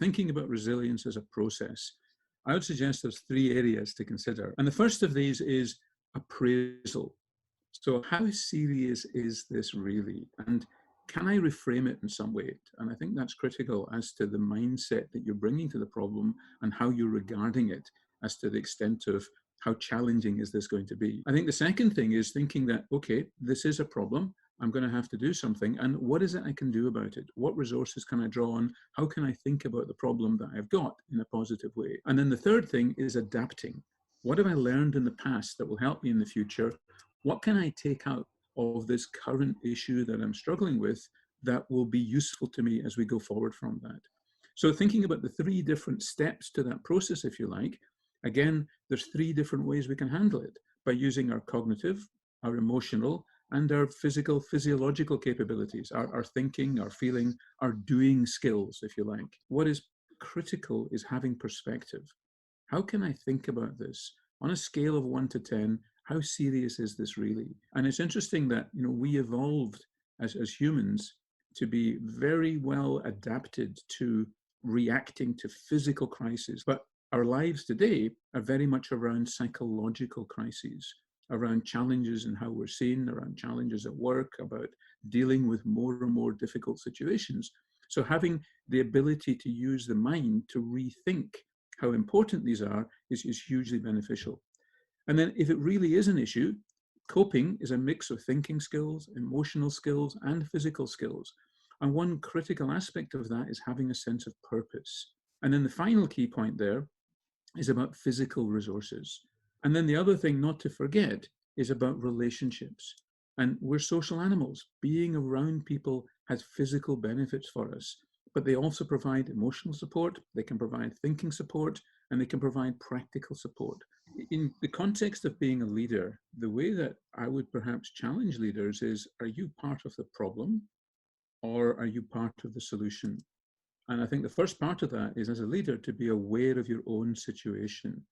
thinking about resilience as a process, I would suggest there's three areas to consider. And the first of these is appraisal. So how serious is this really? And can I reframe it in some way? And I think that's critical as to the mindset that you're bringing to the problem and how you're regarding it as to the extent of how challenging is this going to be. I think the second thing is thinking that, okay, this is a problem. I'm going to have to do something. And what is it I can do about it? What resources can I draw on? How can I think about the problem that I've got in a positive way? And then the third thing is adapting. What have I learned in the past that will help me in the future? What can I take out of this current issue that I'm struggling with that will be useful to me as we go forward from that? So thinking about the three different steps to that process, if you like, again, there's three different ways we can handle it by using our cognitive, our emotional, and our physiological capabilities, our thinking, our feeling, our doing skills, if you like. What is critical is having perspective. How can I think about this? On a scale of 1 to 10, how serious is this really? And it's interesting that, we evolved as humans to be very well adapted to reacting to physical crises. But our lives today are very much around psychological crises, around challenges in how we're seen, around challenges at work, about dealing with more and more difficult situations. So having the ability to use the mind to rethink how important these are is hugely beneficial. And then if it really is an issue, coping is a mix of thinking skills, emotional skills, and physical skills. And one critical aspect of that is having a sense of purpose. And then the final key point there is about physical resources. And then the other thing not to forget is about relationships. And we're social animals. Being around people has physical benefits for us, but they also provide emotional support, they can provide thinking support, and they can provide practical support. In the context of being a leader, the way that I would perhaps challenge leaders is, are you part of the problem or are you part of the solution? And I think the first part of that is, as a leader, to be aware of your own situation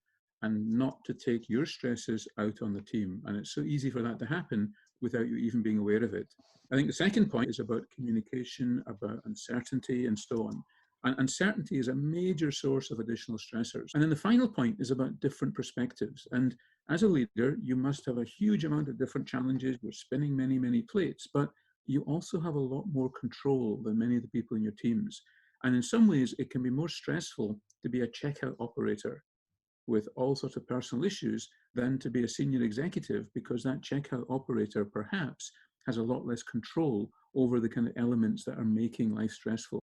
and not to take your stresses out on the team. And it's so easy for that to happen without you even being aware of it. I think the second point is about communication, about uncertainty, and so on. And uncertainty is a major source of additional stressors. And then the final point is about different perspectives. And as a leader, you must have a huge amount of different challenges. You're spinning many, many plates, but you also have a lot more control than many of the people in your teams. And in some ways, it can be more stressful to be a checkout operator with all sorts of personal issues than to be a senior executive, because that checkout operator perhaps has a lot less control over the kind of elements that are making life stressful.